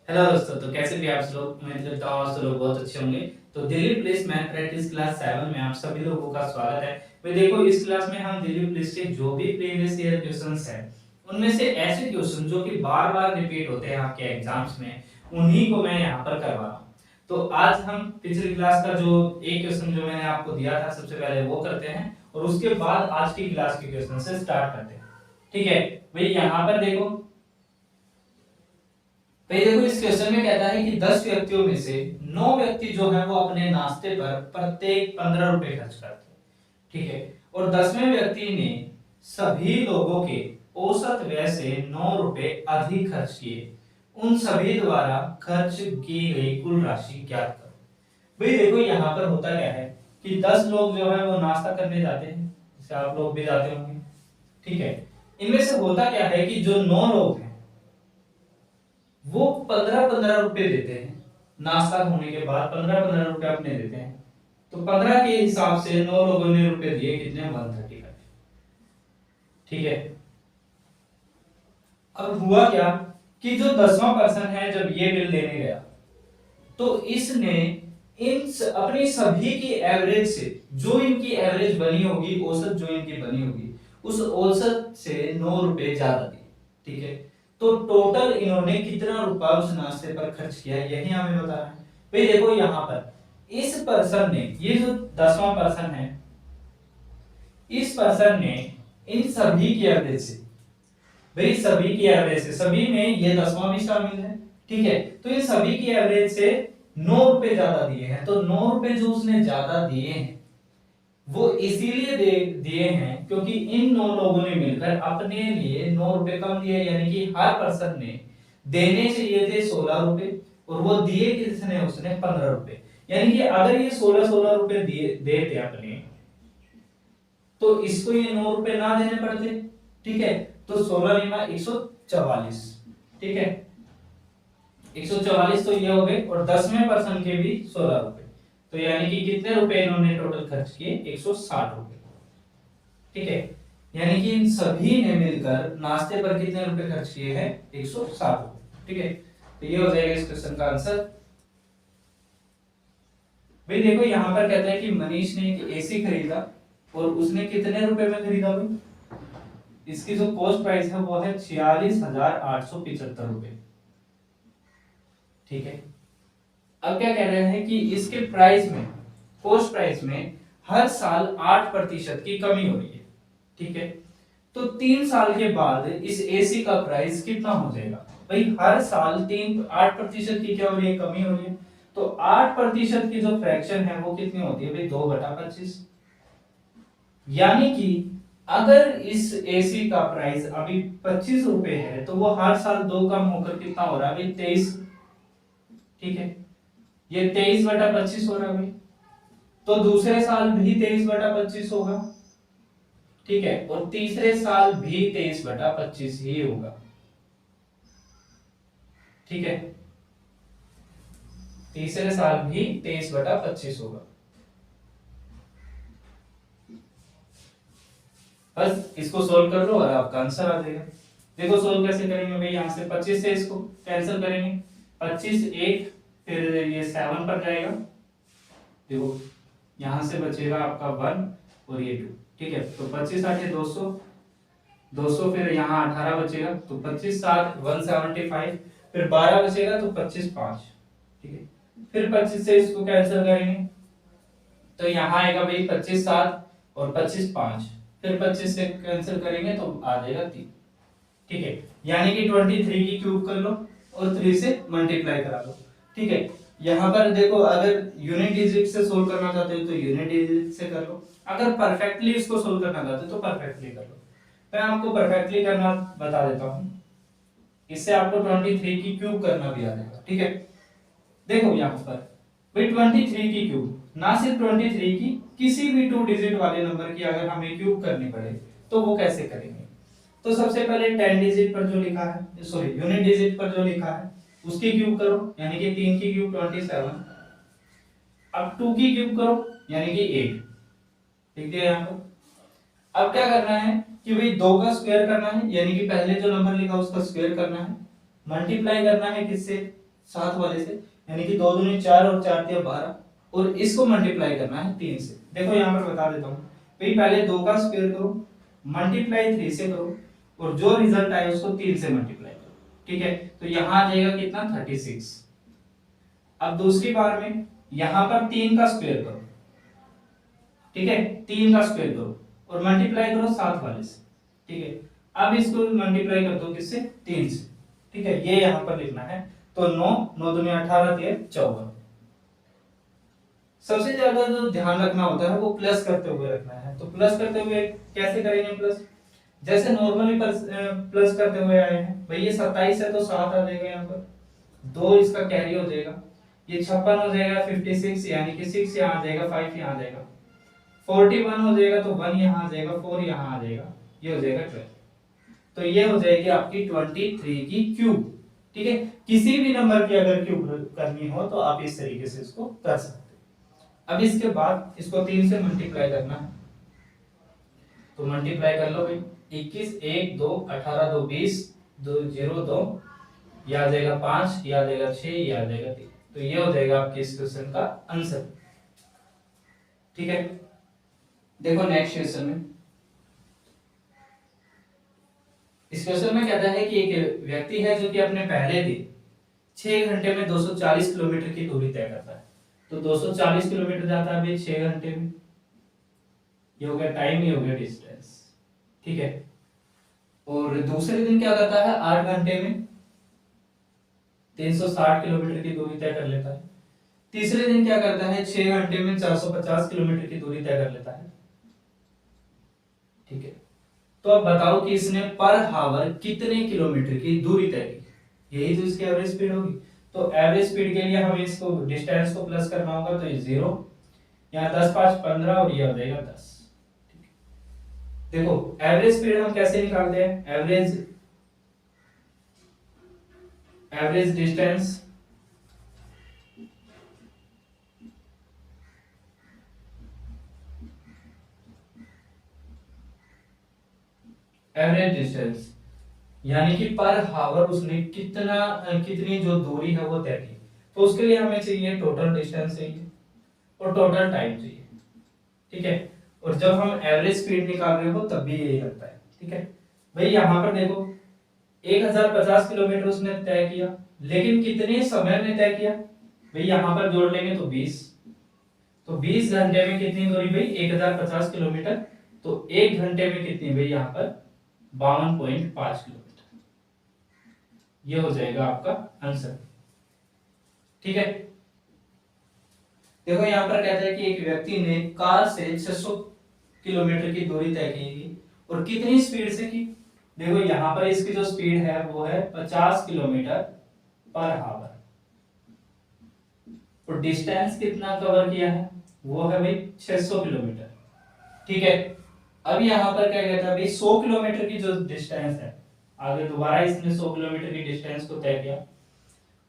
Hello दोस्तों, तो कैसे भी आप लोग। उम्मीद करता हूँ आप लोग बहुत अच्छे होंगे। तो Delhi police math practice class 7 में आप सभी लोगों का स्वागत है। तो देखो, इस क्लास में हम दिल्ली पुलिस के जो भी प्रीवियस ईयर क्वेश्चंस हैं उनमें से ऐसे क्वेश्चन जो कि बार बार रिपीट होते हैं आपके एग्जाम्स में, उन्हीं को मैं यहाँ पर करवा रहा हूँ। तो आज हम पिछली क्लास का जो एक क्वेश्चन जो मैंने आपको दिया था सबसे पहले वो करते हैं, और उसके बाद आज की क्लास के क्वेश्चन से स्टार्ट करते हैं। ठीक है भाई, यहाँ पर देखो। तो ये देखो, इस क्वेश्चन में कहता है कि 10 व्यक्तियों में से 9 व्यक्ति जो है वो अपने नाश्ते पर प्रत्येक 15 रुपए खर्च करते हैं। ठीक है, और 10वें व्यक्ति ने सभी लोगों के औसत व्यय से 9 रुपए अधिक खर्च किए। उन सभी द्वारा खर्च की गई कुल राशि ज्ञात करो। भाई देखो, यहाँ पर होता क्या है कि 10 लोग जो है वो नाश्ता करने जाते हैं, जैसे आप लोग भी जाते होंगे। ठीक है, इनमें से होता क्या है कि जो 9 लोग हैं वो 15-15 रुपए देते हैं। नाश्ता होने के बाद 15-15 रुपए अपने देते हैं। तो 15 के हिसाब से 9 लोगों ने रुपए दिए, कितने? 135। ठीक है, अब हुआ क्या कि जो 10वां पर्सन है जब ये बिल देने गया तो इसने अपनी सभी की एवरेज से, जो इनकी एवरेज बनी होगी, औसत जो इनकी बनी होगी, उस औसत से 9 रुपए ज्यादा दिए। ठीक है, तो टोटल इन्होंने कितना रुपया उस नाश्ते पर खर्च किया यही हमें बता रहा है। भाई देखो, यहाँ पर इस पर्सन ने, ये जो 10वां पर्सन है, इस पर्सन ने इन सभी की एवरेज से, भाई सभी की एवरेज से, सभी में ये 10वां भी शामिल है। ठीक है, तो इन सभी की एवरेज से 9 रुपए ज्यादा दिए हैं। तो 9 रुपए जो उसने ज्यादा दिए हैं वो इसीलिए दिए हैं क्योंकि इन 9 लोगों ने मिलकर अपने लिए 9 रुपए कम दिए, यानी कि हर पर्सन ने देने चाहिए थे 16 रुपए और वो दिए किसने? उसने 15 रुपए। यानी कि अगर ये 16-16 रुपए दिए देते अपने, तो इसको ये 9 रुपए ना देने पड़ते। ठीक है, तो 16 निमा 144। ठीक है, 144 तो ये हो गए, और 10वें पर्सन के भी 16 रुपए। तो यानी कि कितने रुपए इन्होंने टोटल खर्च किए? 160 रुपए। ठीक है, यानी कि इन सभी ने मिलकर नाश्ते पर कितने रुपए खर्च किए हैं? 160 रुपए। ठीक है, तो ये हो जाएगा इस क्वेश्चन का आंसर। भाई देखो, यहां पर कहता है कि मनीष ने एक एसी खरीदा और उसने कितने रुपए में खरीदा? भाई इसकी जो कॉस्ट प्राइस है वो है 46,875 रुपए। ठीक है, अब क्या कह रहे हैं कि इसके प्राइस में, कॉस्ट प्राइस में हर साल 8% की कमी हो रही है। ठीक है, तो 3 साल के बाद इस एसी का प्राइस कितना हो जाएगा? भाई हर साल 8% की क्या हो रही है? कमी हो रही है। तो 8% की जो फ्रैक्शन है वो कितनी होती है? भाई 2/25। यानी कि अगर इस एसी का प्राइस अभी 25 रुपए है तो वो हर साल 2 कम होकर कितना हो रहा है? भाई 23। ठीक है, ये 23/25 हो रहा है भाई। तो दूसरे साल भी 23/25 होगा। ठीक है, और तीसरे साल भी 23/25 ही होगा। ठीक है, तीसरे साल भी 23/25 होगा। बस इसको सोल्व कर लो और आपका आंसर आ जाएगा। देखो सोल्व कैसे करेंगे भाई, यहां से 25 से इसको कैंसिल करेंगे। 25 एक, फिर ये 7 पर जाएगा। देखो यहां से बचेगा आपका 1 और ये 2। ठीक है, तो 25 8 200, 200 फिर यहाँ 18 बचेगा, तो 25 7 175, फिर 12 बचेगा तो 25 5। ठीक है, फिर 25 से इसको कैंसिल करेंगे तो यहाँ आएगा भाई 25 7 और 25 5, फिर 25 से कैंसिल करेंगे तो आ जाएगा 3। ठीक है, यानी कि 23 की क्यूब कर लो और 3 से मल्टीप्लाई करा लो। ठीक है, यहाँ पर देखो, अगर यूनिट डिजिट से सोल्व करना चाहते हो तो यूनिट डिजिट से कर लो, अगर परफेक्टली इसको सोल्व करना चाहते हो तो परफेक्टली कर लो। मैं आपको परफेक्टली करना बता देता हूं, इससे आपको 23 की क्यूब करना भी आ जाएगा। ठीक है, देखो यहाँ पर भाई 23 की क्यूब, ना सिर्फ 23 की, किसी भी 2 डिजिट वाले नंबर की अगर हमें क्यूब करनी पड़े तो वो कैसे करेंगे? तो सबसे पहले 10 डिजिट पर जो लिखा है, सॉरी यूनिट डिजिट पर जो लिखा है उसकी क्यूब करो, यानी कि 3 की क्यूब 27। अब 2 की क्यूब करो यानी कि 8। ठीक है, यहाँ पर अब क्या करना है कि भाई 2 का स्क्वायर करना है, यानी कि पहले जो नंबर लिखा उसका स्क्वायर करना है, मल्टीप्लाई करना है किससे? साथ वाले से, यानी कि 2 दूनी 4 और 4 तिया 12, और इसको मल्टीप्लाई करना है 3 से। देखो यहाँ पर बता देता हूँ भाई, पहले 2 का स्क्वायर करो, मल्टीप्लाई 3 से करो, और जो रिजल्ट आए उसको 3 से मल्टीप्लाई करो। ठीक है, तो यहाँ आ जाएगा कितना 36। अब दूसरी बार में यहाँ पर 3 का स्क्वायर करो, ठीक है, 3 का स्क्वायर करो और मल्टीप्लाई करो 7 वाले से। ठीक है, अब इसको मल्टीप्लाई कर दो किससे, 3 से। ठीक है, ये यहाँ पर लिखना है। तो 9 9 दूनी 18 तिया 54। सबसे ज्यादा जो ध्यान रखना होता है वो प्लस करते हुए रखना है। तो प्लस करते हुए कैसे करेंगे प्लस, जैसे नॉर्मली प्लस करते हुए आए हैं भाई, ये 27 है तो 7 आ जाएगा यहाँ पर, 2 इसका कैरी हो जाएगा, ये 56 हो जाएगा, 56 यानी कि 6 यहाँ आ जाएगा, 5 यहाँ आ जाएगा, 41 हो जाएगा तो 1 यहाँ आ जाएगा, 4 यहाँ आ जाएगा, ये हो जाएगा 12। तो ये हो जाएगी आपकी 23 की क्यूब। ठीक है, किसी भी नंबर की अगर क्यूब करनी हो तो आप इस तरीके से इसको कर सकते हैं। अब इसके बाद इसको 3 से मल्टीप्लाई करना है, तो मल्टीप्लाई कर लो भाई, 21 1 2 18 2 20 2 0 2, ये आ जाएगा 5, ये आ जाएगा 6, ये आ जाएगा 3। तो ये हो जाएगा आपके इस क्वेश्चन का आंसर। ठीक है, देखो नेक्स्ट क्वेश्चन में, इस क्वेश्चन में कहता है कि एक व्यक्ति है जो कि अपने पहले दिन 6 घंटे में 240 किलोमीटर की दूरी तय करता है। तो 240 किलोमीटर जाता है भाई 6 घंटे में, ये हो गया टाइम, ये हो गया डिस्टेंस। ठीक है, और दूसरे दिन क्या करता है, 8 घंटे में 360 किलोमीटर की दूरी तय कर लेता है। तीसरे दिन क्या करता है, 6 घंटे में 450 किलोमीटर की दूरी तय कर लेता है। ठीक है, तो अब बताओ कि इसने पर हावर कितने किलोमीटर की दूरी तय की, यही तो इसकी एवरेज स्पीड होगी। तो एवरेज स्पीड के लिए हमें इसको डिस्टेंस को प्लस करना होगा, तो ये 0, यहाँ 10 5 15 और ये हो जाएगा 10। देखो एवरेज स्पीड हम कैसे निकालते हैं, एवरेज डिस्टेंस यानी कि पर हावर उसने कितनी जो दूरी है वो तय की। तो उसके लिए हमें चाहिए टोटल डिस्टेंस चाहिए और टोटल टाइम चाहिए। ठीक है, और जब हम एवरेज स्पीड निकाल रहे हो तब भी यही लगता है। ठीक है भाई, यहाँ पर देखो 1050 किलोमीटर उसने तय किया, लेकिन कितने समय में तय किया भाई, यहाँ पर जोड़ लेंगे तो 20, तो 20 घंटे में कितनी दूरी भाई 1050 किलोमीटर, तो 1 घंटे में कितनी भाई यहाँ पर 52.5 किलोमीटर। ये हो जाएगा आपका आंसर। ठीक है, देखो यहाँ पर कहता है कि एक व्यक्ति ने कार से 600 किलोमीटर की दूरी तय की और कितनी स्पीड से की। देखो यहाँ पर इसकी जो स्पीड है वो है 50 किलोमीटर पर आवर, और डिस्टेंस कितना कवर किया है वो है भाई 600 किलोमीटर। ठीक है, अब यहाँ पर क्या कहता है भाई 100 किलोमीटर की जो डिस्टेंस है, आगे दोबारा इसने 100 किलोमीटर की डिस्टेंस को तय किया,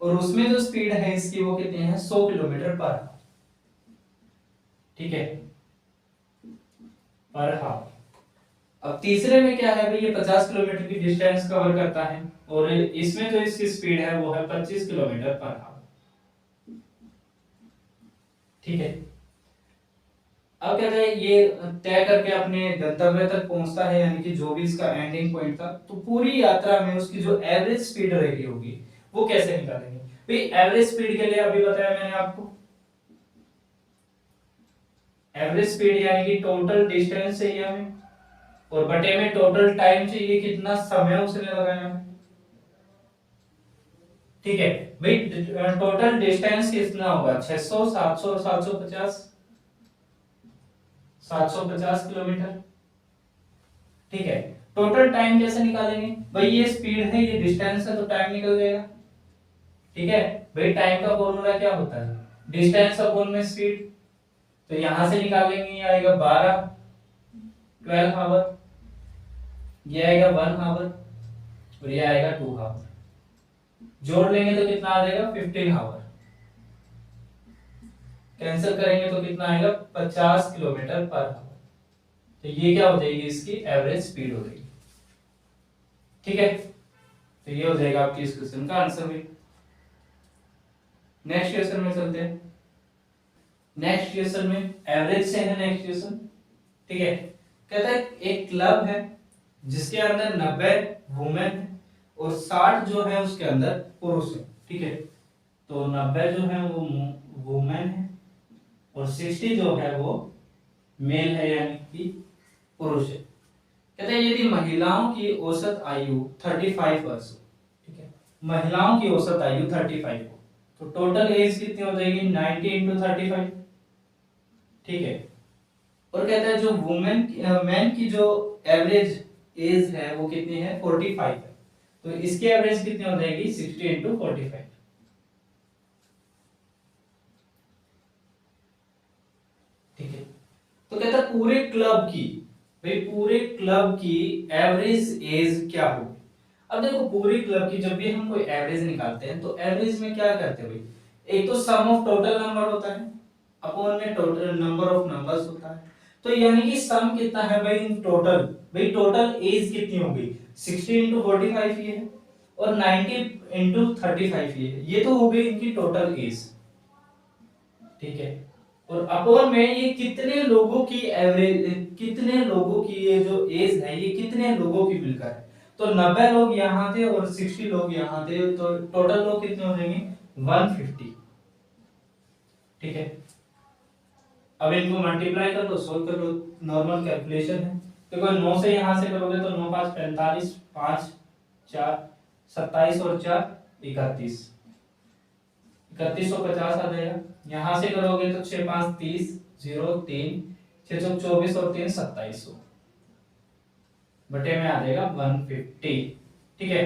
और उसमें जो स्पीड है इसकी वो कितनी है 100 किलोमीटर पर आवर। ठीक है, पर हाफ। अब तीसरे में क्या है भाई, ये 50 किलोमीटर की डिस्टेंस कवर करता है, और इसमें जो इसकी स्पीड है वो है 25 किलोमीटर पर हाफ। ठीक है, अब कहते हैं ये तय करके अपने गंतव्य तक पहुंचता है, यानी कि जो भी इसका एंडिंग पॉइंट था, तो पूरी यात्रा में उसकी जो एवरेज स्पीड रही होगी वो कैसे निकालेंगे भाई। एवरेज स्पीड के लिए अभी बताया मैंने आपको, एवरेज स्पीड यानी कि टोटल डिस्टेंस चाहिए हमें, और बटे में टोटल टाइम चाहिए, कितना समय उसने लगाया। ठीक है भाई, टोटल डिस्टेंस कितना होगा 600 700 750 750 किलोमीटर। ठीक है, टोटल टाइम कैसे निकालेंगे भाई, ये स्पीड है ये डिस्टेंस है तो टाइम निकल जाएगा। ठीक है भाई, टाइम का फॉर्मूला क्या होता है, डिस्टेंस अपॉन में स्पीड। तो यहां से निकालेंगे, ये आएगा 12 आवर, ये आएगा 1 आवर, और ये आएगा 2 आवर। जोड़ लेंगे तो कितना आ जाएगा 15 आवर। कैंसिल करेंगे तो कितना आएगा 50 किलोमीटर पर आवर। तो ये क्या हो जाएगी, इसकी एवरेज स्पीड हो जाएगी। ठीक है, तो ये हो जाएगा आपकी इस क्वेश्चन का आंसर भी। नेक्स्ट क्वेश्चन में चलते हैं। नेक्स्ट क्वेश्चन में एवरेज से है नेक्स्ट क्वेश्चन, ठीक है। कहता है एक क्लब है जिसके अंदर 90 वुमेन है और 60 जो है उसके अंदर पुरुष है, ठीक है। तो 90 जो है वो वुमेन है और 60 जो है वो मेल है यानी कि पुरुष है। कहते हैं यदि महिलाओं की औसत आयु 35 वर्ष हो, ठीक है, महिलाओं की औसत आयु 35 हो, तो टोटल एज कितनी हो जाएगी 90 इंटू 35, ठीक है। और कहता है जो वुमेन मैन की जो एवरेज एज है वो कितनी है 45 है, तो इसकी एवरेज कितनी हो जाएगी 60 इंटू 45, ठीक है। तो कहता है पूरे क्लब की, भाई पूरे क्लब की एवरेज एज क्या होगी। अब देखो पूरी क्लब की जब भी हम कोई एवरेज निकालते हैं तो एवरेज में क्या करते हैं भाई, एक तो सम ऑफ टोटल नंबर होता है अपॉन में टोटल नंबर ऑफ नंबर्स होता है, तो यानी कि सम कितना है भाई इन टोटल, भाई टोटल एज कितनी होगी 60 इंटू 45 ये है और 90 इंटू 35 ये तो हो गई इनकी टोटल एज, ठीक है। और अपॉन में ये कितने लोगों की एवरेज, कितने लोगों की ये जो एज है ये कितने लोगों की मिलकर है, तो 90 लोग यहाँ थे और 60 लोग यहाँ थे, तो टोटल लोग कितने हो जाएंगे 150, ठीक है। अब इनको मल्टीप्लाई कर लो, सोल्व कर लो, नॉर्मल कैलकुलेशन है। देखो 9 से यहां से करोगे तो 9 5 45, 5 4 27 और 4 31, 3150 आ जाएगा। यहां से करोगे तो 6 5 30, 0 3 6 6 24 और 3 2700 बटे में आ जाएगा 150, ठीक है।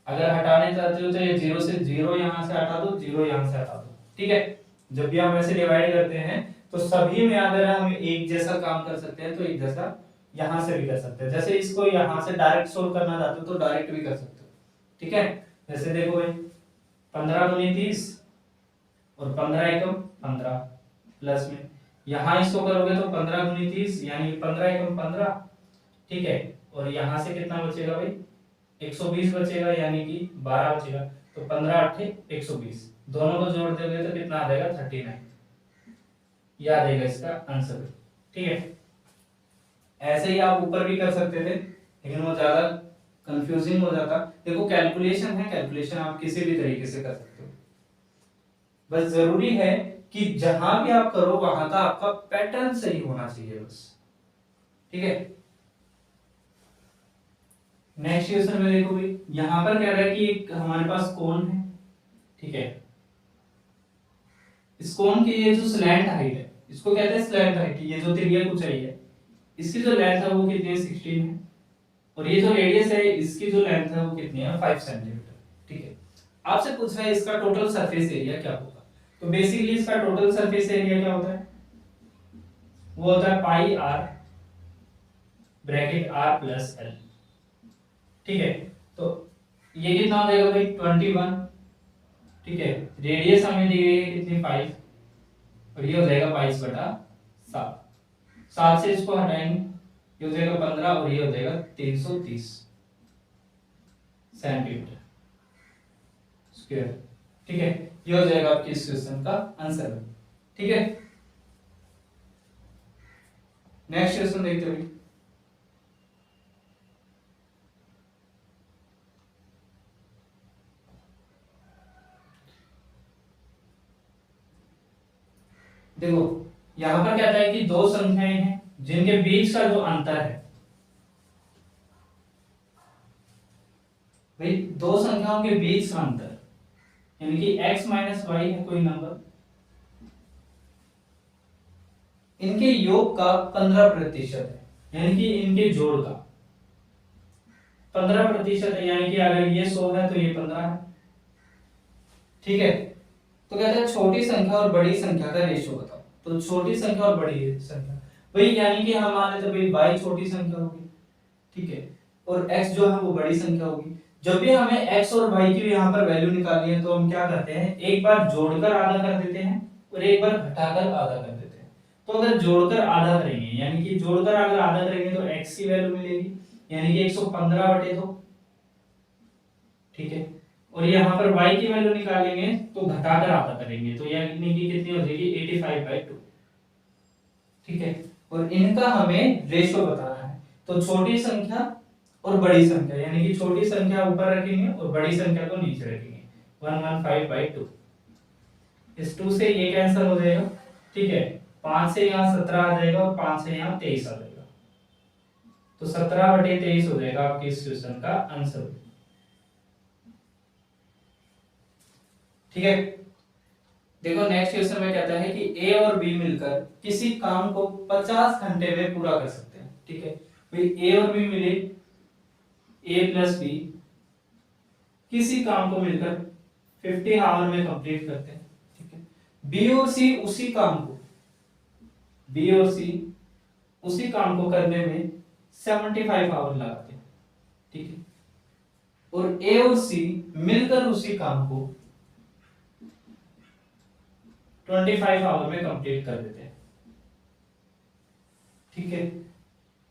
अगर हटाने चाहते हो तो ये 0 से 0 यहां से हटा दो, 0 यहां से हटा दो, ठीक है। जब भी हम ऐसे डिवाइड करते हैं तो सभी में अगर हम एक जैसा काम कर सकते हैं तो एक जैसा यहां से भी कर सकते हैं। जैसे इसको यहां से डायरेक्ट सोल्व करना चाहते हो तो डायरेक्ट भी कर सकते हो, ठीक है। जैसे देखो भाई 15 दूनी 30 और 15 एकम 15 प्लस में यहां इसको करोगे तो 15 दूनी 30 यानी 15 एकम 15, ठीक है। और यहां से कितना बचेगा भाई 120 बचेगा यानी कि 12 बचेगा, तो 15 8 120, दोनों को जोड़ दोगे तो कितना आ जाएगा 39, याद आएगा इसका आंसर, ठीक है। ऐसे ही आप ऊपर भी कर सकते थे लेकिन वो ज्यादा कंफ्यूजिंग हो जाता। देखो कैलकुलेशन है, कैलकुलेशन आप किसी भी तरीके से कर सकते हो, बस जरूरी है कि जहां भी आप करो वहां का आपका पैटर्न सही होना चाहिए बस, ठीक है। नेक्स्ट क्वेश्चन में देखो भाई यहां पर कह रहा है कि एक हमारे पास कोण है, ठीक है। इस कोण की ये जो स्लैंट हाइट है इसको कहते हैं स्लैंट हाइट, ये जो त्रिज्या ऊंचाई है इसकी जो लेंथ है वो कितनी है 16 है और ये जो रेडियस है इसकी जो लेंथ है वो कितनी है 5 सेंटीमीटर, ठीक है। आपसे पूछ रहा है इसका टोटल सरफेस एरिया क्या होगा, तो बेसिकली इसका टोटल सरफेस एरिया क्या होता है, वो होता है pi R bracket R plus L, ठीक है। तो ये कितना हो जाएगा भाई 21, ठीक है। रेडियस हमें दी गई है कितनी 5 और ये हो जाएगा 22/7, 7 से इसको हटाएंगे ये हो जाएगा 15 और ये हो जाएगा 330 सेंटीमीटर स्क्वायर, ठीक है। ये हो जाएगा आपके इस क्वेश्चन का आंसर, ठीक है। नेक्स्ट क्वेश्चन देखते हैं। देखो यहां पर कहता है कि दो संख्याएं हैं जिनके बीच का जो अंतर है, भाई दो संख्याओं के बीच का अंतर यानी कि x माइनस वाई है कोई नंबर, इनके योग का 15% है यानी कि इनके जोड़ का 15% है, यानी कि अगर ये 100 है तो ये 15 है, ठीक है। तो कहते हैं छोटी संख्या और बड़ी संख्या का रेशियो बताओ, तो छोटी संख्या और बड़ी संख्या भाई यानी कि हम मान लेते भाई y छोटी संख्या होगी, ठीक है, और x जो है वो बड़ी संख्या होगी। जब भी हमें x और y की यहाँ पर वैल्यू निकालनी है तो हम क्या करते हैं एक बार जोड़कर आधा कर देते हैं और एक बार घटाकर आधा कर देते हैं। तो अगर जोड़कर आधा करेंगे यानी कि जोड़कर अगर आधा करेंगे तो x की वैल्यू मिलेगी यानी कि 115/2, ठीक है। और यहाँ पर y की वैल्यू निकालेंगे तो घटाकर आता करेंगे, तो यानी कि कितनी हो जाएगी 85/2। ठीक है, और इनका हमें रेशो बताना है। तो छोटी संख्या और बड़ी संख्या, यानी कि छोटी संख्या ऊपर रखेंगे और बड़ी संख्या को नीचे रखेंगे। 115/2, इस 2 से ये कैंसिल हो जाएगा। ठीक है, 5 से यहाँ 17 आ जाएगा और 5 से यहाँ 23 आ जाएगा, तो 17/23 हो जाएगा आपके इस क्वेश्चन का आंसर। ठीक है, देखो नेक्स्ट क्वेश्चन में कहता है कि ए और बी मिलकर किसी काम को 50 घंटे में पूरा कर सकते हैं। ठीक है, भाई ए और बी मिले, ए प्लस बी किसी काम को मिलकर 50 आवर में कंप्लीट करते हैं। ठीक है, बी और सी उसी काम को, बी और सी उसी काम को करने में 75 आवर लगाते हैं। ठीक है, और ए और सी मिलकर उसी काम को 25 आवर में कंप्लीट कर देते हैं। ठीक है,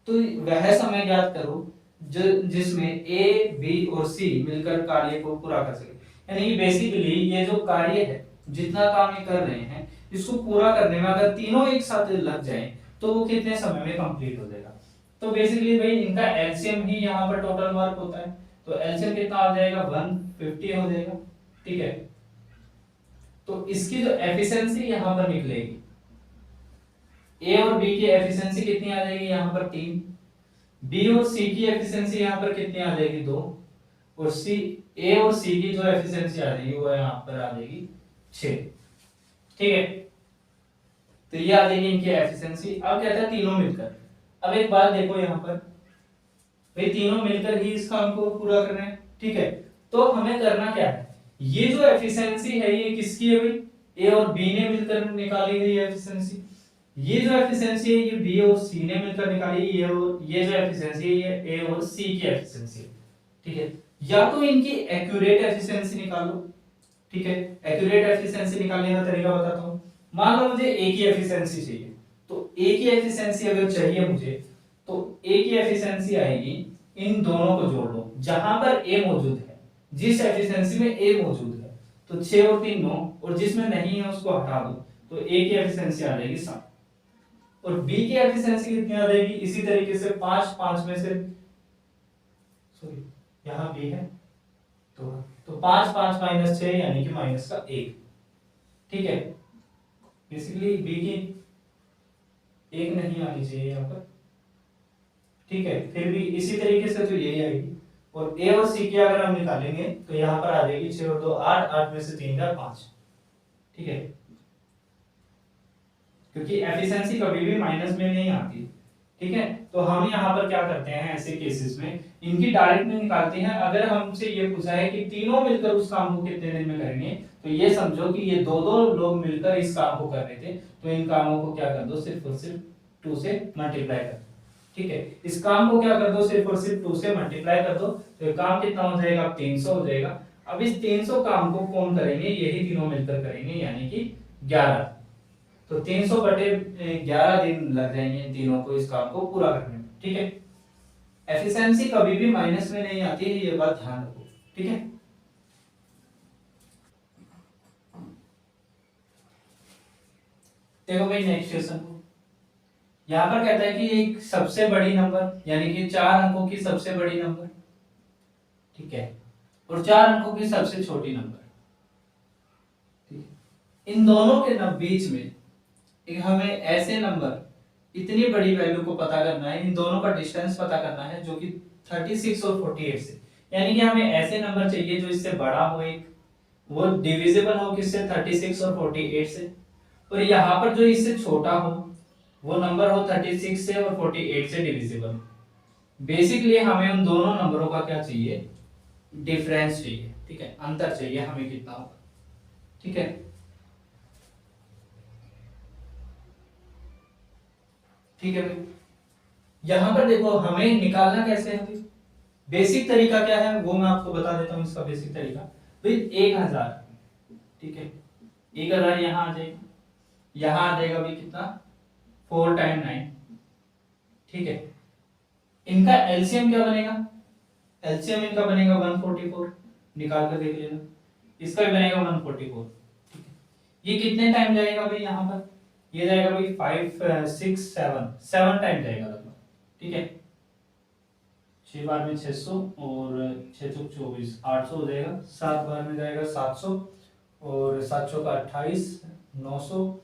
तो वह समय ज्ञात करो जो जिसमें ए बी और सी मिलकर कार्य को पूरा कर सके। यानी कि बेसिकली ये जो कार्य है, जितना काम ये कर रहे हैं, इसको पूरा करने में अगर तीनों एक साथ लग जाएं तो वो कितने समय में कंप्लीट हो जाएगा। तो बेसिकली भाई इनका एलसीएम ही यहाँ पर टोटल मार्क होता है, तो एलसीएम कितना आ जाएगा 150 हो जाएगा। ठीक है, तो इसकी जो एफिशिएंसी यहाँ पर निकलेगी, ए और बी की एफिशिएंसी कितनी आ जाएगी यहाँ पर 3, बी और सी की एफिशिएंसी यहाँ पर कितनी आ जाएगी 2, और सी ए और सी की जो एफिशिएंसी आ जाएगी वो यहाँ पर आ जाएगी 6। ठीक है, तो ये आ जाएगी इनकी एफिशिएंसी। अब कहता है तीनों मिलकर, अब एक बात देखो यहाँ पर, भाई तीनों मिलकर ही इस काम को पूरा कर रहे हैं। ठीक है, तो हमें करना क्या है, ये जो एफिशिएंसी है ये किसकी है भाई, ए और बी ने मिलकर निकाली गई एफिशिएंसी। ये जो एफिशिएंसी है ये बी और सी ने मिलकर निकाली, ये जो एफिशिएंसी है ये ए और सी की एफिशिएंसी। ठीक है, या तो इनकी एक्यूरेट एफिशिएंसी निकालो। ठीक है, एक्यूरेट एफिशिएंसी निकालने का तरीका बताता हूं। मान लो मुझे ए की एफिशिएंसी चाहिए, तो ए की एफिशिएंसी अगर चाहिए मुझे, तो ए की एफिशिएंसी आएगी, इन दोनों को जोड़ लो, जहां पर ए मौजूद है, जिस एफिशिएंसी में ए मौजूद है तो 6 और 3 9, और जिसमें नहीं है उसको हटा दो, तो ए की एफिशिएंसी आ जाएगी 7, और बी की एफिशिएंसी कितनी आ जाएगी, इसी तरीके से 5 5 में से, सॉरी यहां बी है तो 5 5 माइनस 6 यानी कि माइनस का 1। ठीक है, बेसिकली बी की 1 नहीं आनी चाहिए यहाँ पर। ठीक है, फिर भी इसी तरीके से तो यही आएगी, और ए और सी की अगर हम निकालेंगे तो यहाँ पर आ जाएगी 6 और 2 8, 8 में से 3 का 5। ठीक है, क्योंकि एफिशिएंसी कभी भी माइनस में नहीं आती। ठीक है, तो हम यहाँ पर क्या करते हैं, ऐसे केसेस में इनकी डायरेक्ट में निकालते हैं। अगर हमसे ये पूछा है कि तीनों मिलकर उस काम को कितने दिन में करेंगे, तो ये समझो कि ये दो दो लोग मिलकर इस काम को कर रहे थे, तो इन कामों को क्या कर दो, सिर्फ और सिर्फ 2 से मल्टीप्लाई कर दो। ठीक है, इस काम को क्या कर दो, सिर्फ और सिर्फ 2 से मल्टीप्लाई कर दो, तो ये काम कितना हो जाएगा, 300 हो जाएगा। अब इस 300 काम को कौन करेंगे, यही तीनों मिलकर करेंगे, यानी कि 11। तो 300/11 दिन लग जाएंगे इन तीनों को इस काम को पूरा करने में। ठीक है, एफिशिएंसी कभी भी माइनस में नहीं आती है, ये बात ध्यान रखो। ठीक है, देखो भाई नेक्स्ट क्वेश्चन, यहां पर कहता है कि एक सबसे बड़ी नंबर, यानी कि 4 अंकों की सबसे बड़ी नंबर, ठीक है, और 4 अंकों की सबसे छोटी नंबर, ठीक है, इन दोनों के बीच में एक हमें ऐसे नंबर, इतनी बड़ी वैल्यू को पता करना है, इन दोनों का डिस्टेंस पता करना है, जो कि 36 और 48 से, यानी कि हमें ऐसे नंबर चाहिए जो इससे बड़ा हो, एक वो डिविजिबल हो किससे, 36 और 48 से, और यहाँ पर जो इससे छोटा हो वो नंबर हो 36 से और 48 से डिविजिबल। बेसिकली हमें उन दोनों नंबरों का क्या चाहिए, डिफरेंस चाहिए। ठीक है, अंतर चाहिए हमें कितना होगा। ठीक है, ठीक है भाई, यहां पर देखो हमें निकालना कैसे है भाई, बेसिक तरीका क्या है वो मैं आपको बता देता हूं। इसका बेसिक तरीका भाई 1000, ठीक है, 1000 यहां आ जाएगा, यहां आ जाएगा भाई कितना, 4 टाइम 9। ठीक है, इनका एलसीएम क्या बनेगा, एलसीएम इनका बनेगा 144, निकाल कर देख लेना, इसका भी बनेगा 144। ठीक है, ये कितने टाइम जाएगा भाई यहाँ पर, ये जाएगा भाई 5 6 7 टाइम जाएगा लगभग। ठीक है, 6 बार में 600 और 6 चौक 24 800 हो जाएगा, 7 बार में जाएगा 700 और 7 चौक 28 900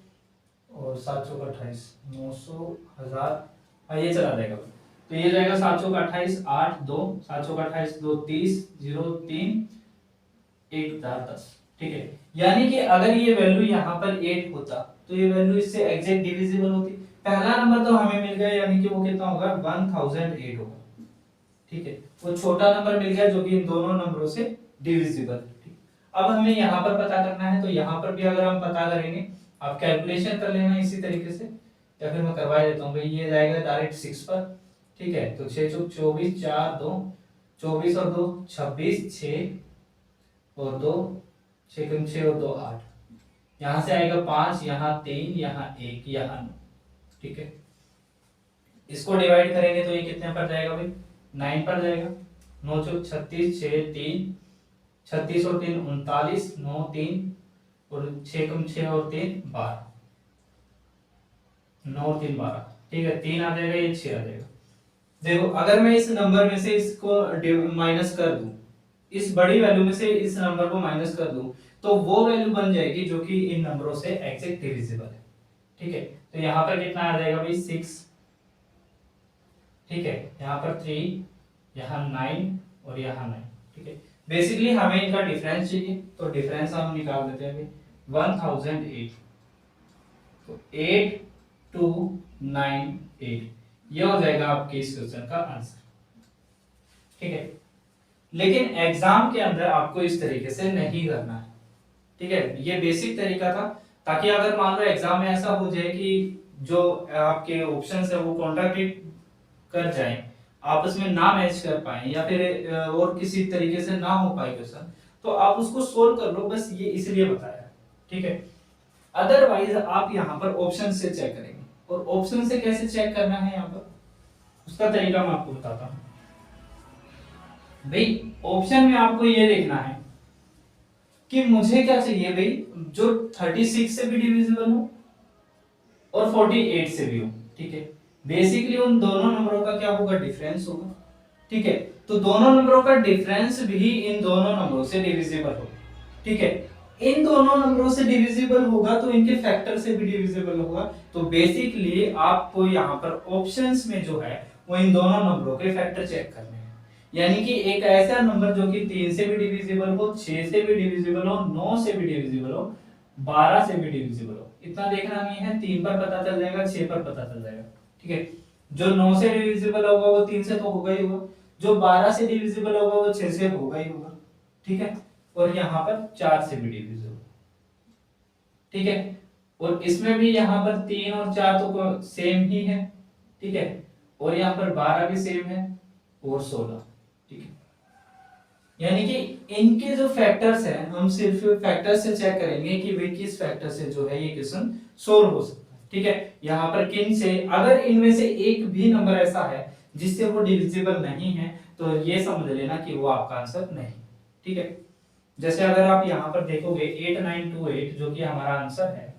और 7 चौक 28 900 1000, हाँ ये चला जाएगा। तो ये जाएगा 7 चौक 28 8 2 7 चौक 28 2 30 0 3 1 4 10। ठीक है, यानी कि अगर ये वैल्यू यहाँ पर 8 होता तो ये वैल्यू इससे एग्जैक्ट डिविजिबल होती। पहला नंबर तो हमें मिल गया, यानी कि वो कितना होगा 1008 होगा। ठीक है, वो छोटा नंबर मिल गया जो कि इन दोनों नंबरों से डिविजिबल। अब हमें यहाँ पर पता करना है, तो यहाँ पर भी अगर हम पता करेंगे, आप कैलकुलेशन कर लेना इसी तरीके से, या फिर मैं करवा देता हूँ भाई, ये जाएगा डायरेक्ट 6 पर। ठीक है, तो 6 चौक 24 4 2 24 और 2 26 6 और 2 6 कम 6 और 2 8, यहाँ से आएगा 5, यहाँ 3, यहाँ 1, यहाँ 9। ठीक है, इसको डिवाइड करेंगे तो ये कितने पर जाएगा भाई 9 पर जाएगा। 9 चौक 36 6 3 36 और 3 39 9 3 और 6 कम 6 और 3 12 9 और 3 12। ठीक है, 3 आ जाएगा, ये 6 आ जाएगा। देखो अगर मैं इस नंबर में से इसको माइनस कर दूं, इस बड़ी वैल्यू में से इस नंबर को माइनस कर दूं, तो वो वैल्यू बन जाएगी जो कि इन नंबरों से एग्जैक्ट डिविजिबल है। ठीक है, तो यहाँ पर कितना आ जाएगा भाई 6। ठीक है, यहाँ पर 3, यहाँ 9 और यहाँ 9। ठीक है, बेसिकली हमें इनका डिफरेंस चाहिए, तो डिफरेंस हम निकाल देते हैं 1008। तो 8298 ये हो जाएगा आपके इस क्वेश्चन का आंसर। ठीक है, लेकिन एग्जाम के अंदर आपको इस तरीके से नहीं करना है। ठीक है, ये बेसिक तरीका था, ताकि अगर मान लो एग्जाम में ऐसा हो जाए कि जो आपके ऑप्शंस है वो कॉन्ट्राडिक्ट कर जाएं, आपस में ना मैच कर पाए, या फिर और किसी तरीके से ना हो पाए क्वेश्चन, तो आप उसको सोल्व कर लो, बस ये इसलिए बताया। ठीक है, अदरवाइज आप यहाँ पर ऑप्शन से चेक करेंगे, और ऑप्शन से कैसे चेक करना है यहाँ पर उसका तरीका मैं आपको बताता हूँ। भाई ऑप्शन में आपको ये देखना है कि मुझे क्या चाहिए भाई, जो 36 से भी डिविजिबल हो और 48 से भी हो। ठीक है, बेसिकली उन दोनों नंबरों का क्या होगा, डिफरेंस होगा। ठीक है, तो दोनों नंबरों का डिफरेंस भी इन दोनों नंबरों से डिविजिबल होगा। ठीक है, इन दोनों नंबरों से डिविजिबल होगा तो इनके फैक्टर से भी डिविजिबल होगा। तो बेसिकली आपको यहाँ पर ऑप्शंस में जो है वो इन दोनों नंबरों के फैक्टर चेक करने हैं। यानी कि एक ऐसा नंबर जो कि 3 से भी डिविजिबल हो, 6 से भी डिविजिबल हो, 9 से भी डिविजिबल हो, 12 से भी डिविजिबल हो, इतना देखना नहीं है। 3 पर पता चल जाएगा, 6 पर पता चल जाएगा। ठीक है, जो 9 से डिविजिबल होगा वो 3 से तो होगा ही होगा, जो 12 से डिविजिबल होगा वो 6 से होगा ही होगा। ठीक है, और यहाँ पर 4 से भी डिविजिबल। ठीक है, और इसमें भी यहाँ पर 3 और 4 तो सेम ही है। ठीक है, और यहाँ पर 12 भी सेम है और 16। ठीक है, यानी कि इनके जो फैक्टर्स हैं हम सिर्फ फैक्टर से चेक करेंगे कि वे किस फैक्टर से जो है ये क्वेश्चन सोल्व हो सकता है। ठीक है, यहाँ पर किन से, अगर इनमें से एक भी नंबर ऐसा है जिससे वो डिविजिबल नहीं है, तो ये समझ लेना कि वो आपका आंसर नहीं। ठीक है, जैसे अगर आप यहाँ पर देखोगे 8928 जो कि हमारा आंसर है,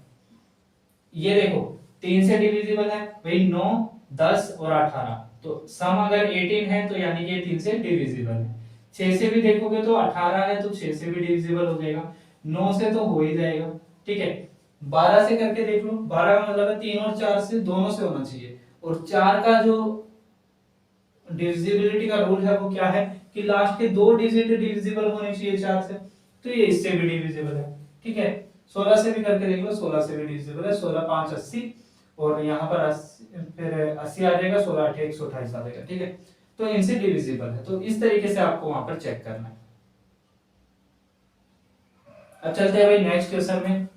ये देखो 3 से डिविजिबल है भाई, 9 10 और 18, तो सम अगर 18 है तो यानी कि ये 3 से डिविजिबल है। 6 से भी देखोगे तो 18 है तो 6 से भी डिविजिबल हो जाएगा, 9 से तो हो ही जाएगा। ठीक है, 12 से करके देख लो, 12 का मतलब है 3 और 4 से दोनों से होना चाहिए, और 4 का जो डिविजिबिलिटी का रूल है वो क्या है कि लास्ट के 2 डिजिट डिविजिबल होने चाहिए 4 से, तो ये इससे भी डिविजिबल है। ठीक है, 16 से भी करके देख लो, 16 से भी डिविजिबल है, 16 5 80 और यहाँ पर 80 फिर 80 आ जाएगा, 16 8 128 आ जाएगा। ठीक है, तो इनसे डिविजिबल है, तो इस तरीके से आपको वहां पर चेक करना है। अब चलते हैं भाई नेक्स्ट क्वेश्चन में।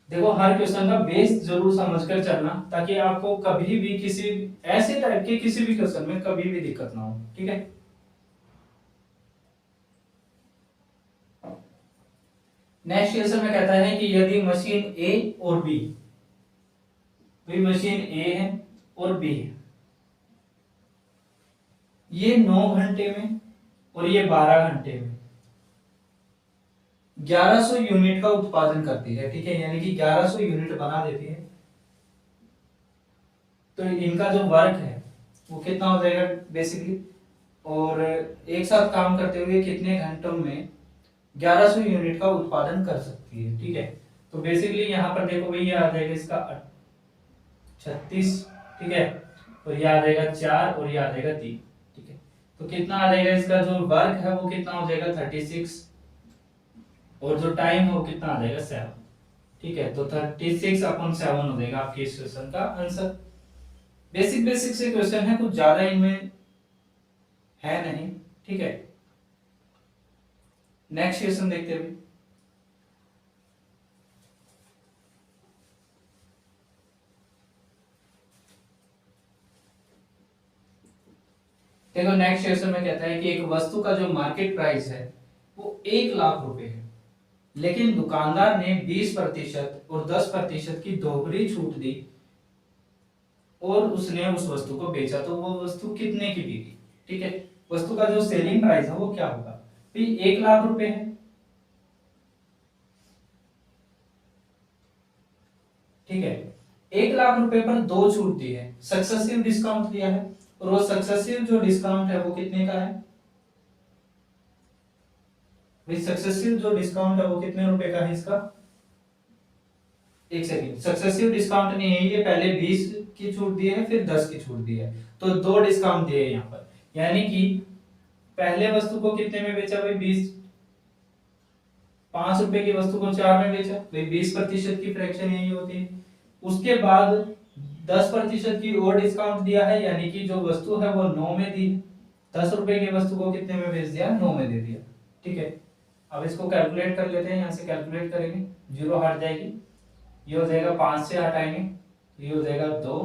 देखो हर क्वेश्चन का बेस जरूर समझकर चलना, ताकि आपको कभी भी किसी ऐसे टाइप के किसी भी क्वेश्चन में कभी भी दिक्कत ना हो। ठीक है, नेक्स्ट क्वेश्चन में कहता है कि यदि मशीन ए और बी, भाई मशीन ए है और बी है, ये 9 घंटे में और ये 12 घंटे में 1100 यूनिट का उत्पादन करती है, ठीक है, यानी कि 1100 यूनिट बना देती है। तो इनका जो वर्क है वो कितना हो जाएगा बेसिकली, और एक साथ काम करते हुए कितने घंटों में 1100 यूनिट का उत्पादन कर सकती है, ठीक है। तो बेसिकली यहाँ पर देखो भाई, ये आ जाएगा इसका 36, ठीक है, और ये आ जाएगा 4 और ये आ जाएगा 3, ठीक है। तो कितना आ जाएगा इसका जो वर्क है वो कितना हो जाएगा 36, और जो टाइम है वो कितना आ जाएगा 7, ठीक है। तो 36/7 हो जाएगा आपके इस क्वेश्चन का आंसर। बेसिक बेसिक से क्वेश्चन है, कुछ ज्यादा इनमें है नहीं, ठीक है। नेक्स्ट क्वेश्चन देखते हैं। देखो नेक्स्ट क्वेश्चन में कहता है कि एक वस्तु का जो मार्केट प्राइस है वो 1,00,000 रुपए है, लेकिन दुकानदार ने 20% और 10% की दोहरी छूट दी और उसने उस वस्तु को बेचा, तो वो वस्तु कितने की बिकी, ठीक है। वस्तु का जो सेलिंग प्राइस है वो क्या होगा भाई, 1,00,000 रुपए है, ठीक है। 1,00,000 रुपए पर 2 छूट दी है, सक्सेसिव डिस्काउंट दिया है, और वो सक्सेसिव जो डिस्काउंट है वो कितने का है भाई, सक्सेसिव जो डिस्काउंट है वो कितने रुपए का है इसका, एक सेकंड, सक्सेसिव डिस्काउंट नहीं है ये, पहले 20 की छूट दी है फिर 10 की छूट दी है, तो 2 डिस्काउंट दिए यहाँ पर, यानी कि पहले वस्तु को कितने में बेचा भाई, 20, 5 रुपए की वस्तु को 4 में बेचा भाई, 20% की फ्रैक्शन यही होती है। उसके बाद 10% की और डिस्काउंट दिया है, यानी कि जो वस्तु है वो 9 में दी, 10 रुपए की वस्तु को कितने में बेच दिया, 9 में दे दिया, ठीक है। अब इसको कैलकुलेट कर लेते हैं, यहाँ से कैलकुलेट करेंगे, 0 हट जाएगी, ये हो जाएगा 5 से हटाएंगे, ये हो जाएगा 2,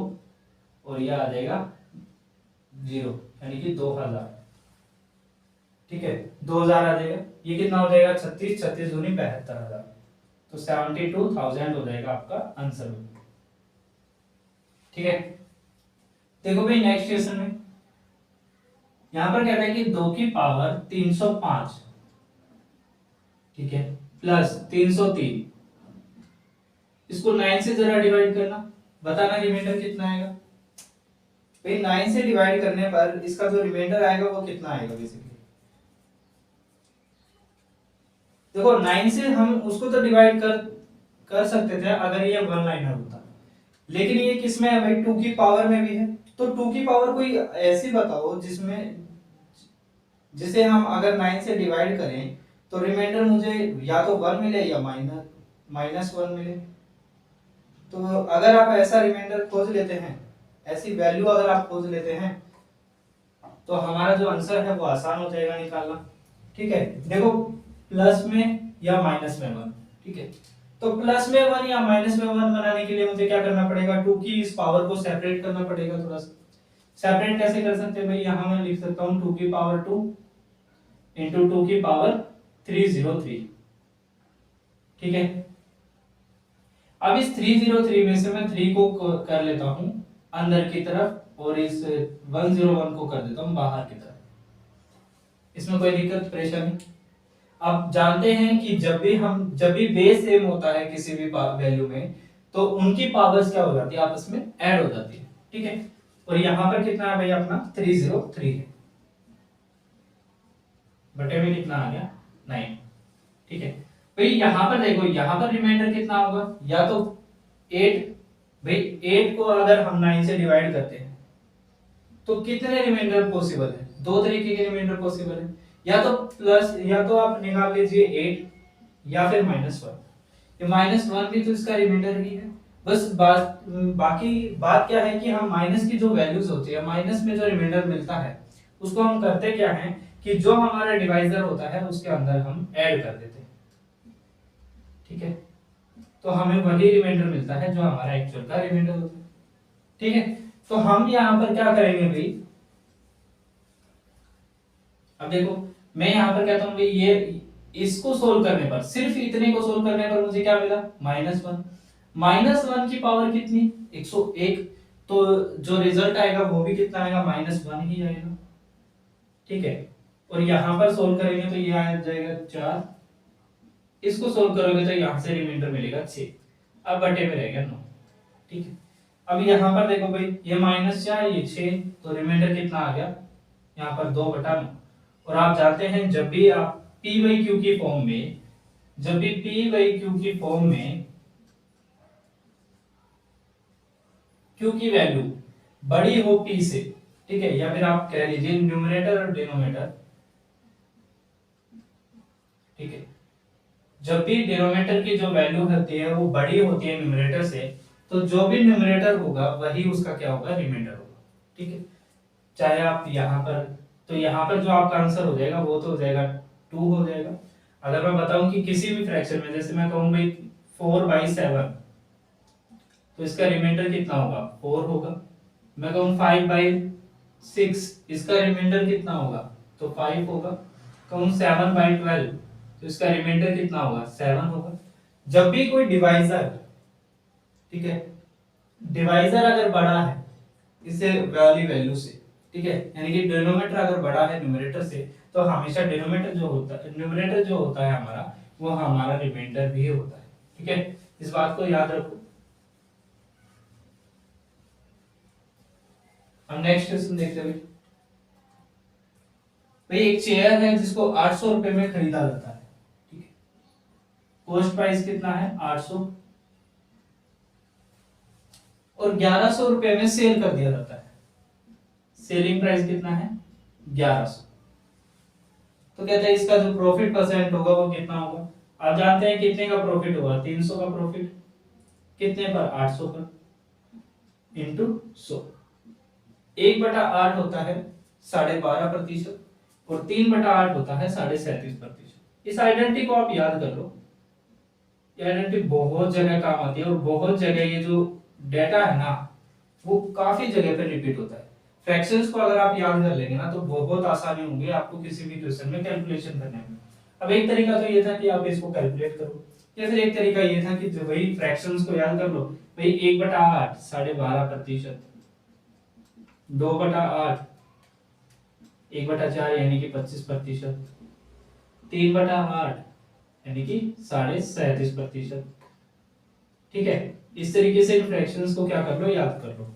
और ये आ जाएगा 0, यानी कि 2,000, ठीक है, 2,000 आ जाएगा। ये कितना हो जाएगा 36, 36 दूनी 72,000, तो 72,000 हो जाएगा आपका आंसर, ठीक है। देखो भाई नेक्स्ट क्वेश्चन में यहां पर कहता है कि 2 की पावर 305, ठीक है, प्लस 303, इसको 9 से जरा डिवाइड करना, बताना रिमाइंडर कितना आएगा भाई। 9 से डिवाइड करने पर इसका जो रिमाइंडर आएगा वो कितना आएगा बेसिकली, देखो 9 से हम उसको तो डिवाइड कर सकते थे अगर ये वन लाइनर होता, लेकिन ये किस में है भाई, 2 की पावर में भी है, तो 2 की पावर कोई ऐसी बताओ जिसमें जिसे हम अगर 9 से डिवाइड करें तो रिमाइंडर मुझे या तो 1 मिले या -1 मिले। तो अगर आप ऐसा रिमाइंडर खोज लेते हैं, ऐसी वैल्यू अगर आप खोज लेते हैं, तो हमारा जो आंसर है वो आसान हो जाएगा निकालना, ठीक है। देखो प्लस में या माइनस में 1, ठीक है, तो प्लस में 1 या माइनस में 1 बनाने के लिए मुझे क्या करना पड़ेगा, 2 की इस पावर को सेपरेट करना पड़ेगा थोड़ा सा। सेपरेट कैसे कर सकते हैं भाई, यहां मैं लिख सकता हूं 2 की पावर 2 इंटू 2 की पावर 303, ठीक है। अब इस 303 में से मैं 3 को कर लेता हूं अंदर की तरफ, और इस 101 को कर देता हूं बाहर की तरफ, इसमें कोई दिक्कत परेशानी। आप जानते हैं कि जब भी बेस सेम होता है किसी भी वैल्यू में, तो उनकी पावर्स क्या हो जाती है, आपस में ऐड हो जाती है, ठीक है। और यहां पर कितना है भाई अपना 303 है, बटे में कितना आ गया 9, ठीक है। भाई यहां पर देखो, यहां पर रिमाइंडर कितना होगा, या तो 8, भाई 8 को अगर हम 9 से डिवाइड करते हैं तो कितने रिमाइंडर पॉसिबल है, 2 तरीके के रिमाइंडर पॉसिबल है, या तो प्लस, या तो आप निकाल लीजिए 8 या फिर -1, ये -1 भी तो इसका रिमाइंडर ही है। बस बाकी बात क्या है कि हम माइनस की जो वैल्यूज होती है, माइनस में जो रिमाइंडर मिलता है उसको हम करते क्या है कि जो हमारा डिवाइजर होता है उसके अंदर हम ऐड कर देते हैं, ठीक है। तो हमें वही रिमाइंडर मिलता है जो हमारा एक्चुअल का रिमाइंडर होता है, ठीक है। तो हम यहां पर क्या करेंगे भाई, अब देखो मैं यहां पर कहता हूं भाई, ये इसको सोल्व करने पर, सिर्फ इतने को सोल्व करने पर मुझे क्या मिला -1, -1 की पावर कितनी 101, तो जो रिजल्ट आएगा वो भी कितना आएगा -1 ही आएगा, ठीक है। और यहाँ पर सोल्व करेंगे तो ये आ जाएगा 4, इसको सोल्व करोगे तो यहाँ से रिमाइंडर मिलेगा 6, अब बटे में रहेगा 9। ठीक है, अब यहाँ पर देखो भाई ये -4 ये 6, तो रिमाइंडर कितना आ गया यहाँ पर 2/9। और आप जानते हैं जब भी आप p बाई क्यू की फॉर्म में, जब भी p बाई क्यू की फॉर्म में q की वैल्यू बड़ी हो p से, ठीक है, या फिर आप कह लीजिए न्यूमरेटर और डिनोमिनेटर, ठीक है, जब भी डिनोमिनेटर की जो वैल्यू होती है वो बड़ी होती है न्यूमरेटर से, तो जो भी न्यूमरेटर होगा वही उसका क्या होगा, रिमाइंडर होगा। ठीक है, चाहे आप यहाँ पर, तो यहाँ पर जो आपका आंसर हो जाएगा वो तो हो जाएगा 2 हो जाएगा। अगर मैं बताऊं कि किसी भी फ्रैक्शन में, जैसे मैं कहूं भाई 4/7, तो इसका रिमाइंडर कितना होगा, 4 होगा। मैं कहूं 5/6, इसका रिमाइंडर कितना होगा, तो 5 होगा। कहूं 7/12, तो इसका रिमाइंडर कितना होगा, 7 होगा। जब भी कोई डिवाइजर, ठीक है, डिवाइजर अगर बड़ा है इससे वाली वैल्यू से, ठीक है, यानी कि डिनोमिनेटर अगर बड़ा है न्यूमरेटर से, तो हमेशा डिनोमिनेटर जो होता है, न्यूमरेटर जो होता है हमारा, वो हमारा रिमाइंडर भी होता है। ठीक है, इस बात को याद रखो। हम नेक्स्ट क्वेश्चन देखते हैं। भाई एक चेयर है जिसको 800 रुपए में खरीदा जाता है, ठीक है, कॉस्ट प्राइस कितना है 800, और 1100 रुपए में सेल कर दिया जाता है, सेलिंग प्राइस कितना है 1100। तो कहते हैं इसका जो प्रॉफिट परसेंट होगा वो कितना होगा। आप जानते हैं कितने का प्रॉफिट होगा, 300 का प्रॉफिट, कितने पर 800 पर, इंटू 100। 1/8 होता है 12.5%, और 3/8 होता है 37.5%। इस आइडेंटिटी को आप याद कर लो, ये आइडेंटिटी बहुत जगह काम आती है, और बहुत जगह ये जो डेटा है ना वो काफी जगह पे रिपीट होता है। फ्रैक्शंस को अगर आप याद कर लेंगे ना तो बहुत आसानी होगी आपको किसी भी क्वेश्चन में कैलकुलेशन करने में। अब एक तरीका तो ये था कि आप इसको कैलकुलेट करो, या फिर एक तरीका ये था कि जो वही फ्रैक्शंस को याद कर लो, भाई 1/8 12.5%, 2/8 1/4 यानी कि 25%, 3/8 यानी कि 37.5%। ठीक है, इस तरीके से फ्रैक्शंस को क्या कर लो, याद कर लो।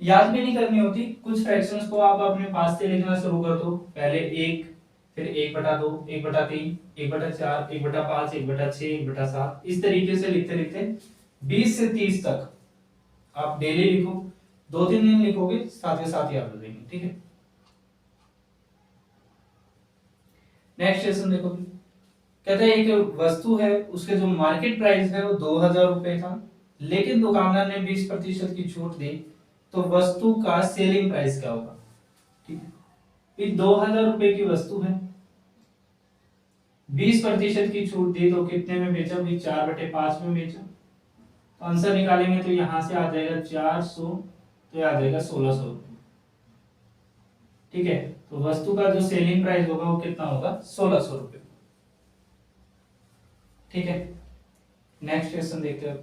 याद भी नहीं करनी होती, कुछ फ्रैक्शंस को आप अपने पास से लिखना शुरू कर दो, पहले 1, फिर 1/2, 1/3, 1/4, 1/5, 1/6, 1/7, इस तरीके से लिखते लिखते 20 से 30 तक आप डेली लिखो, 2-3 दिन लिखोगे साथ के साथ याद हो जाएंगे। ठीक है, नेक्स्ट क्वेश्चन देखो, कहते हैं एक वस्तु है, उसके जो मार्केट प्राइस है वो 2000 रुपए था, लेकिन दुकानदार ने 20% की छूट दी, तो वस्तु का सेलिंग प्राइस क्या होगा। ठीक है, फिर 2000 रुपए की वस्तु है, 20% की छूट दी तो कितने में बेचा, भी 4/5 में बेचा। तो आंसर निकालेंगे तो यहां से आ जाएगा 400, तो आ जाएगा 1600 रुपए। ठीक है, तो वस्तु का जो सेलिंग प्राइस होगा वो कितना होगा, 1600 रुपए। ठीक है, नेक्स्ट क्वेश्चन देखते हैं।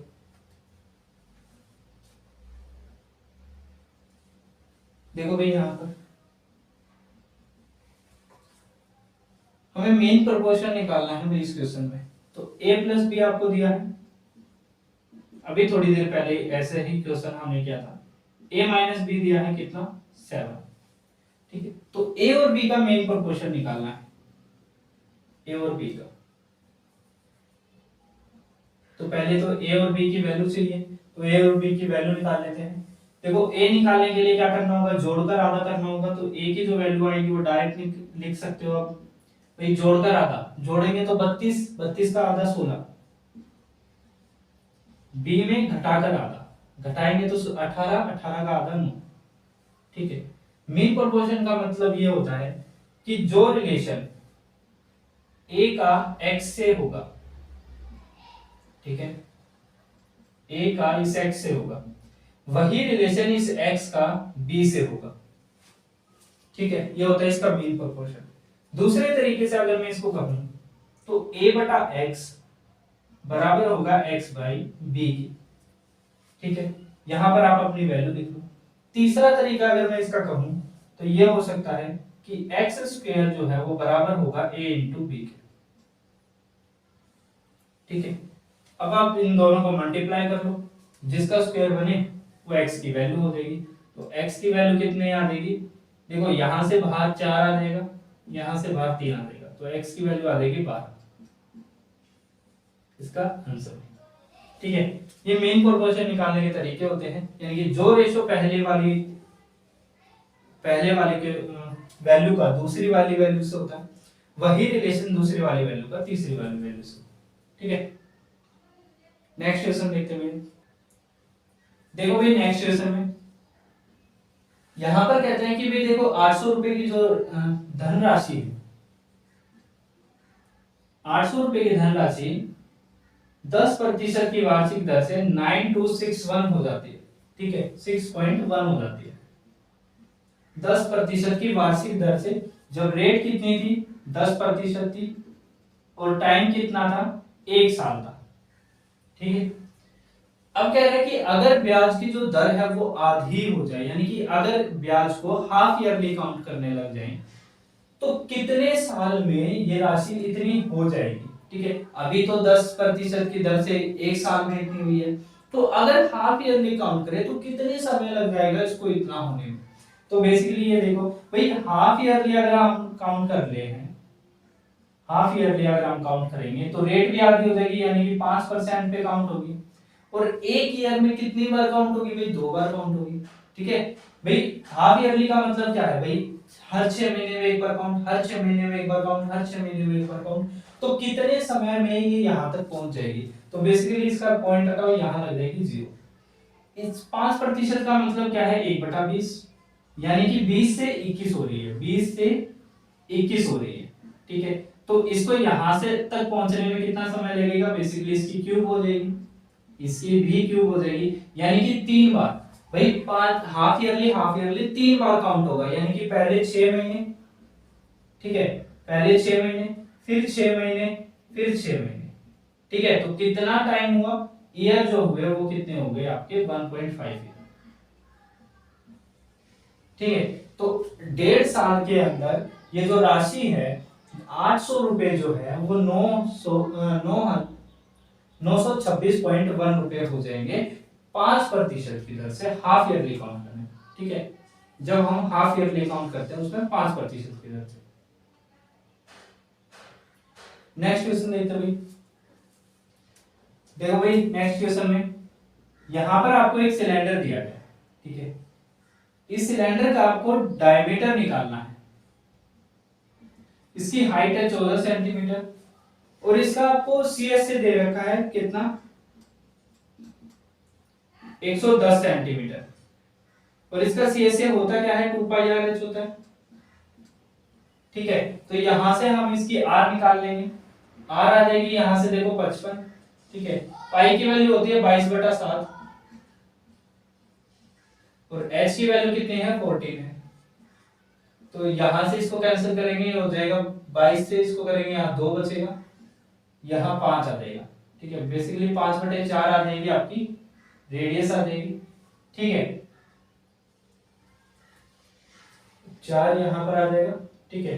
देखो भाई यहां पर हमें मेन प्रोपोर्शन निकालना है भाई इस क्वेश्चन में। तो a प्लस बी आपको दिया है, अभी थोड़ी देर पहले ऐसे ही क्वेश्चन हमने किया था, a माइनस बी दिया है कितना 7। ठीक है, तो a और b का मेन प्रोपोर्शन निकालना है, a और b का। तो पहले तो a और b की वैल्यू चाहिए, तो a और b की वैल्यू निकाल लेते हैं। देखो a निकालने के लिए क्या करना होगा, जोड़कर आधा करना होगा, तो a की जो वैल्यू आएगी वो डायरेक्ट लिख सकते हो आप, भाई जोड़कर आधा, जोड़ेंगे तो 32, 32 का आधा 16, b में घटाकर आधा, घटाएंगे तो 18, 18 का आधा 9। ठीक है, मीन प्रोपोर्शन का मतलब ये होता है कि जो रिलेशन a का x से होगा, ठीक है, a का इस x से होगा, वही रिलेशन इस x का b से होगा। ठीक है, ये होता है इसका मीन प्रोपोर्शन। दूसरे तरीके से अगर मैं इसको कहूं तो a/x बराबर होगा x/b की। ठीक है, यहां पर आप अपनी वैल्यू लिख लो। तीसरा तरीका अगर मैं इसका कहूं तो ये हो सकता है कि एक्स स्क्वायर जो है वो बराबर होगा ए इंटू बी के। ठीक है, अब आप इन दोनों को मल्टीप्लाई कर लो, जिसका स्क्वायर बने वो x की वैल्यू हो जाएगी। तो x की वैल्यू कितने आ जाएगी, देखो यहां से बाहर 4 आ जाएगा, यहां से बाहर 3 आ जाएगा, तो x की वैल्यू आ जाएगी 12, इसका आंसर। ठीक है, ये मेन प्रोपोर्शन निकालने के तरीके होते हैं, यानी कि जो रेशो पहले वाले के वैल्यू का दूसरी वाली वैल्यू से होता है, वही रिलेशन दूसरी वाली वैल्यू का तीसरी वाली वैल्यू से। ठीक है, नेक्स्ट क्वेश्चन देखते हैं। देखो भाई नेक्स्ट क्वेश्चन में यहां पर कहते हैं कि भाई देखो 800 रुपए की जो धनराशि है, 800 रुपए की धनराशि 10% की वार्षिक दर से 9261 हो जाती है। ठीक है, 6.1 हो जाती है 10% की वार्षिक दर से। जब रेट कितनी थी, 10% थी, और टाइम कितना था, 1 साल था। ठीक है, अब कह रहे हैं कि अगर ब्याज की जो दर है वो आधी हो जाए, यानी कि अगर ब्याज को हाफ ईयरली काउंट करने लग जाए, तो कितने साल में ये राशि इतनी हो जाएगी। ठीक है, अभी तो 10% की दर से 1 साल में इतनी हुई है, तो अगर हाफ ईयरली काउंट करें तो कितने समय लग जाएगा इसको इतना होने में। तो बेसिकली ये देखो भाई, हाफ ईयरली अगर हम काउंट कर ले हैं, हाफ ईयरली अगर हम काउंट करेंगे तो रेट भी आधी हो जाएगी, यानी कि 5% पे काउंट होगी, और एक ईयर में कितनी बार काउंट होगी भाई, 2 बार काउंट होगी। ठीक है भाई, हाफ ईयरली का मतलब क्या है भाई, हर 6 महीने में एक बार काउंट, हर 6 महीने में एक बार काउंट, हर 6 महीने में एक बार काउंट, तो कितने समय में ये यहां तक पहुंच जाएगी। तो बेसिकली इसका पॉइंट हटाओ, यहां लग जाएगी 0। इस 5% का मतलब क्या है, 1/20, यानी कि 20 से 21 हो रही है, 20 से 21 हो रही है। ठीक है, तो इसको यहां से तक पहुंचने में कितना समय लगेगा, बेसिकली इसकी क्यूब हो जाएगी, इसकी भी क्यूब हो जाएगी, यानी कि 3 बार भाई। 5 हाफ ईयरली 3 बार काउंट होगा, यानी कि पहले 6 महीने, ठीक है, पहले 6 महीने, फिर 6 महीने, फिर 6 महीने। ठीक है, तो कितना टाइम हुआ, ईयर जो हुए वो कितने हो गए आपके 1.5 ईयर। ठीक है, तो 1.5 साल के अंदर ये जो राशि है 800 रुपए जो है वो 926.1 रुपए हो जाएंगे 5% की दर से हाफ ईयरली काउंट करने। ठीक है, जब हम हाफ ईयरली काउंट करते हैं उसमें 5% की दर से। नेक्स्ट क्वेश्चन देखते हैं भाई। देखो भाई नेक्स्ट क्वेश्चन में यहां पर आपको एक सिलेंडर दिया गया है। ठीक है, इस सिलेंडर का आपको डायमीटर निकालना है। इसकी हाइट है 14 सेंटीमीटर, और इसका आपको सीएस से दे रखा है कितना, 110 सेंटीमीटर, और इसका सीएस होता क्या है, 2πr/h होता है। ठीक है, तो यहां से हम इसकी आर निकाल लेंगे, आर आ जाएगी यहां से देखो 55। ठीक है, पाई की वैल्यू होती है 22/7, और एच की वैल्यू कितनी है, 14 है। तो यहां से इसको कैंसिल करेंगे, हो जाएगा 22 से इसको करेंगे, यहाँ 2 बचेगा, यहाँ 5 आ जाएगा। ठीक है, बेसिकली 5/4 आ जाएगी आपकी रेडियस आ जाएगी। ठीक है, 4 यहाँ पर आ जाएगा। ठीक है,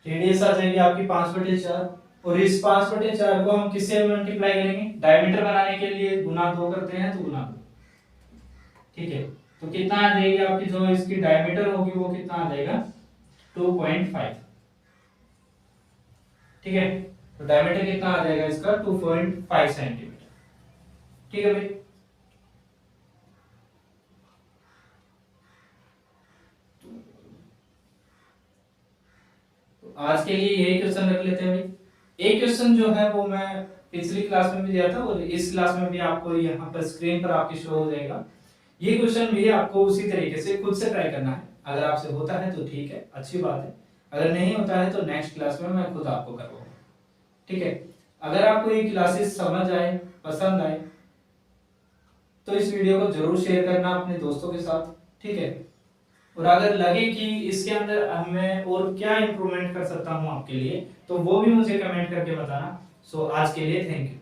रेडियस आ जाएगी आपकी 5/4, और इस 5/4 को हम किससे मल्टीप्लाई करेंगे, डायमीटर बनाने के लिए गुना 2 करते हैं, तो गुना 2। ठीक है, तो कितना आ जाएगी आपकी जो इसकी डायमीटर होगी वो कितना आ जाएगा, 2.5। ठीक है, तो डायमीटर कितना आ जाएगा इसका, 2.5 सेंटीमीटर। ठीक है भाई, तो आज के लिए यही क्वेश्चन रख लेते हैं भाई। एक क्वेश्चन जो है वो मैं पिछली क्लास में भी दिया था, और इस क्लास में भी आपको यहाँ पर स्क्रीन पर आपकी शो हो जाएगा। ये क्वेश्चन भी आपको उसी तरीके से खुद से ट्राई करना है। अगर आपसे होता है तो ठीक है, अच्छी बात है, अगर नहीं होता है तो नेक्स्ट क्लास में मैं खुद आपको करवाऊंगा। ठीक है, अगर आपको ये क्लासेस समझ आए, पसंद आए, तो इस वीडियो को जरूर शेयर करना अपने दोस्तों के साथ। ठीक है, और अगर लगे कि इसके अंदर मैं और क्या इंप्रूवमेंट कर सकता हूँ आपके लिए, तो वो भी मुझे कमेंट करके बताना। सो आज के लिए थैंक यू।